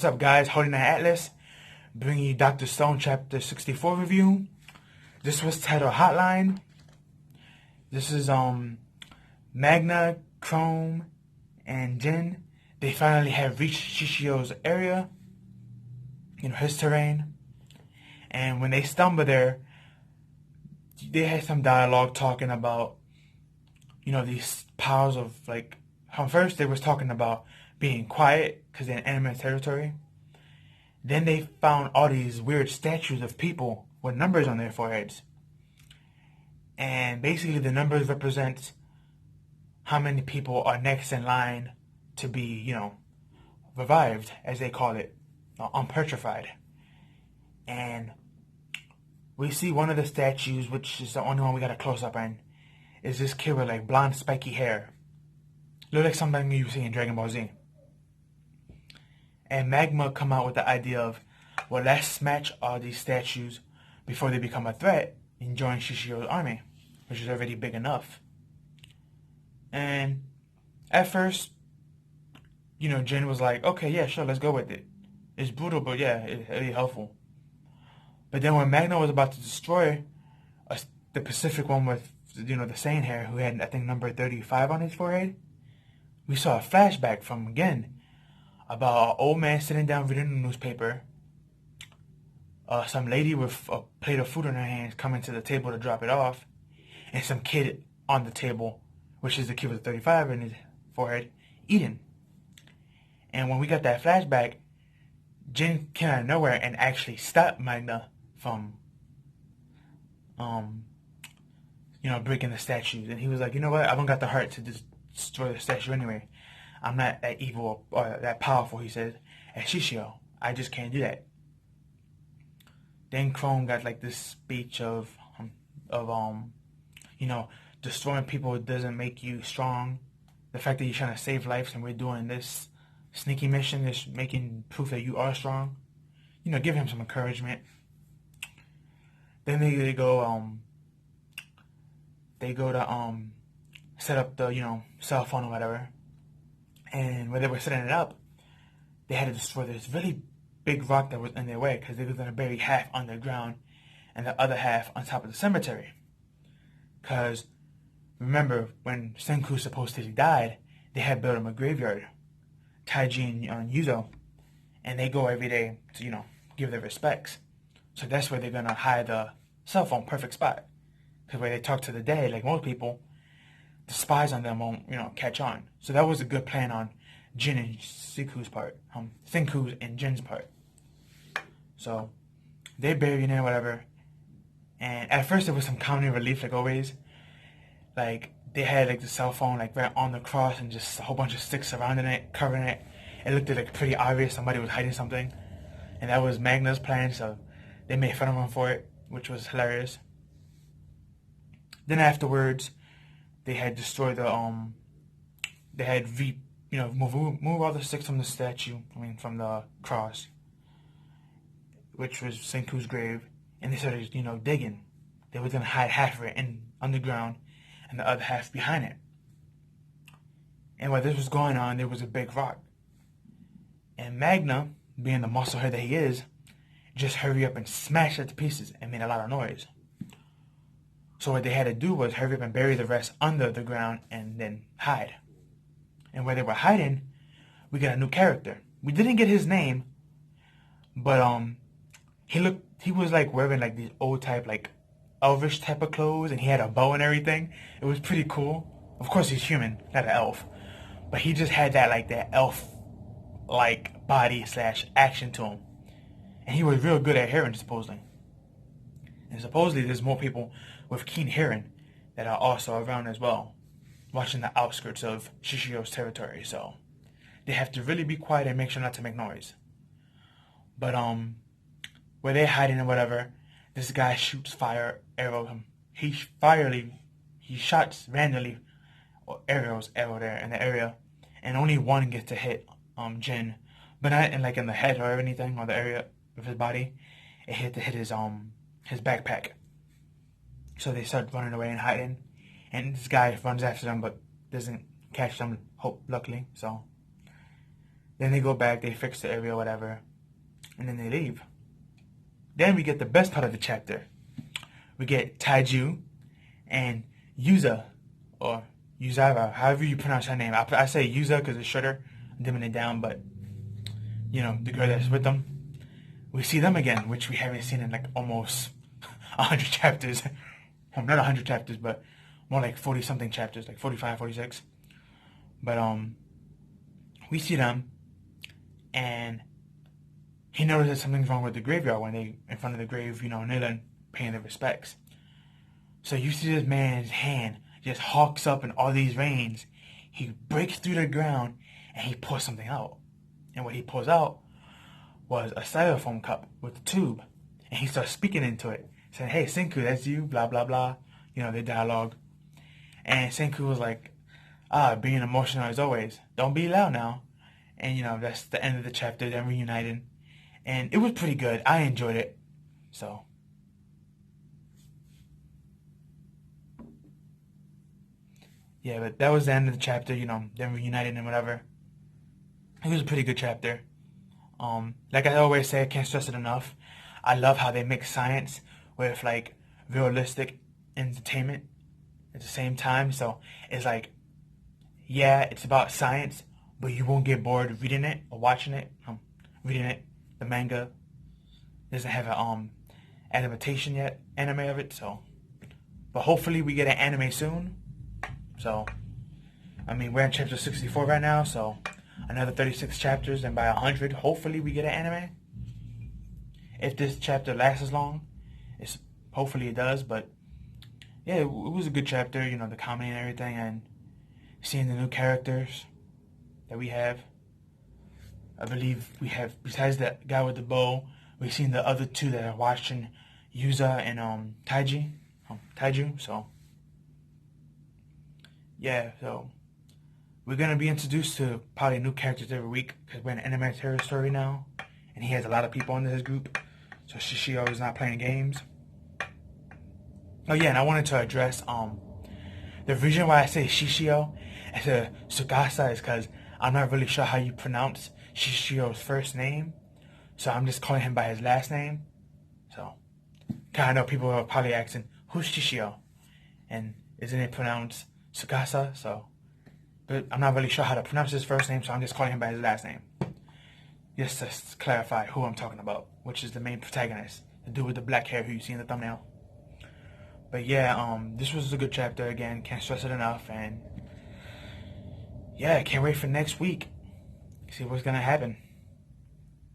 up, guys? Holyknight Atlas, bringing you Dr. Stone Chapter 64 review. This was titled Hotline. This is Magna, Chrome, and Jin. They finally have reached Shishio's area, his terrain. And when they stumble there, they had some dialogue talking about, these powers of, first they was talking about being quiet because they're in enemy territory. Then they found all these weird statues of people with numbers on their foreheads. And basically the numbers represent how many people are next in line to be, revived, as they call it, unpetrified. And we see one of the statues, which is the only one we got a close-up on, is this kid with blonde spiky hair. Look like something you see in Dragon Ball Z. And Magma come out with the idea of, well, let's smash all these statues before they become a threat and join Shishio's army, which is already big enough. And at first, Jin was like, okay, yeah, sure, let's go with it. It's brutal, but yeah, it's really helpful. But then when Magna was about to destroy the Pacific one with, the Saiyan hair, who had, I think, number 35 on his forehead, we saw a flashback from, again, about an old man sitting down reading the newspaper, some lady with a plate of food in her hands coming to the table to drop it off, and some kid on the table, which is the kid with the 35 in his forehead, eating. And when we got that flashback, Jin came out of nowhere and actually stopped Magna from, breaking the statues. And he was like, you know what, I don't got the heart to just destroy the statue anyway. I'm not that evil or that powerful, he said, as Shishio. I just can't do that. Then Chrome got this speech of destroying people doesn't make you strong. The fact that you're trying to save lives and we're doing this sneaky mission is making proof that you are strong. Give him some encouragement. Then they go to set up the cell phone or whatever. And when they were setting it up, they had to destroy this really big rock that was in their way because they were going to bury half underground and the other half on top of the cemetery. Because remember, when Senku supposedly died, they had built him a graveyard, Taiji and Yuzo, and they go every day to give their respects. So that's where they're gonna hide the cell phone, perfect spot. Because when they talk to the dead, like most people, the spies on them won't catch on. So that was a good plan on Jin and Senku's part, Senku's and Jin's part. So they buried it, whatever. And at first there was some comedy relief, like always. Like they had the cell phone right on the cross and just a whole bunch of sticks surrounding it, covering it. It looked pretty obvious somebody was hiding something. And that was Magna's plan, so they made fun of him for it, which was hilarious. Then afterwards, they had destroyed the they had move all the sticks from the statue, from the cross, which was Senku's grave, and they started digging. They were gonna hide half of it underground and the other half behind it. And while this was going on, there was a big rock. And Magna, being the muscle head that he is, just hurried up and smashed it to pieces and made a lot of noise. So what they had to do was hurry up and bury the rest under the ground and then hide. And where they were hiding, we got a new character. We didn't get his name, but he was wearing these old type elvish type of clothes, and he had a bow and everything. It was pretty cool. Of course he's human, not an elf. But he just had that elf body / action to him. And he was real good at hearing, supposedly. And supposedly there's more people with keen hearing that are also around as well, watching the outskirts of Shishio's territory. So they have to really be quiet and make sure not to make noise. But where they're hiding and whatever, this guy shoots fire arrow. He shots randomly arrows there in the area, and only one gets to hit Jin, but not in the head or anything or the area of his body. It hit his backpack. So they start running away and hiding, and this guy runs after them but doesn't catch them, luckily. So Then they go back, they fix the area, whatever, and then they leave. Then we get the best part of the chapter. We get Taiju and Yuza, or Yuzara, however you pronounce her name. I say Yuza because it's shorter, dimming it down, but, you know, the girl that's with them. We see them again, which we haven't seen in like almost 100 chapters. Well, not 100 chapters, but more like 40-something chapters, like 45, 46. But, we see them, and he notices something's wrong with the graveyard when they in front of the grave, you know, kneeling, paying their respects. So you see this man's hand just hawks up in all these veins. He breaks through the ground and he pulls something out. And what he pulls out was a styrofoam cup with a tube. And he starts speaking into it, saying, "Hey, Senku, that's you, blah, blah, blah." You know, their dialogue. And Senku was like, being emotional as always. Don't be loud now. And, you know, that's the end of the chapter, them reuniting. And it was pretty good. I enjoyed it. So. Yeah, but that was the end of the chapter, you know, them reuniting and whatever. It was a pretty good chapter. Like I always say, I can't stress it enough. I love how they mix science with, like, realistic entertainment at the same time. So it's like, yeah, it's about science, but you won't get bored reading it or watching it. Reading it. The manga doesn't have an adaptation yet, anime of it, so. But hopefully we get an anime soon. So, I mean, we're in chapter 64 right now, so another 36 chapters, and by 100, hopefully we get an anime. If this chapter lasts as long, hopefully it does, but yeah, it was a good chapter, you know, the comedy and everything, and seeing the new characters that we have. I believe we have, besides that guy with the bow, we've seen the other two that are watching, Yuza and Taiju. So yeah, so we're gonna be introduced to probably new characters every week because we're in anime territory now, and he has a lot of people in his group. So Shishio is not playing games. Oh yeah, and I wanted to address the reason why I say Shishio instead of Tsukasa is because I'm not really sure how you pronounce Shishio's first name, so I'm just calling him by his last name. So, cause I know people are probably asking, who's Shishio? And isn't it pronounced Tsukasa? So, but I'm not really sure how to pronounce his first name, so I'm just calling him by his last name. Just to clarify who I'm talking about, which is the main protagonist, the dude with the black hair who you see in the thumbnail. But yeah, this was a good chapter again, can't stress it enough, and yeah, can't wait for next week. See what's gonna happen.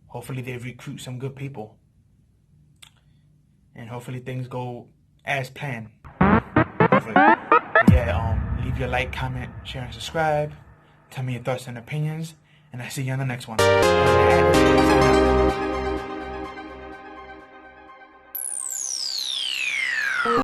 Hopefully they recruit some good people. And hopefully things go as planned. Hopefully. But yeah, leave your like, comment, share, and subscribe. Tell me your thoughts and opinions. And I'll see you on the next one.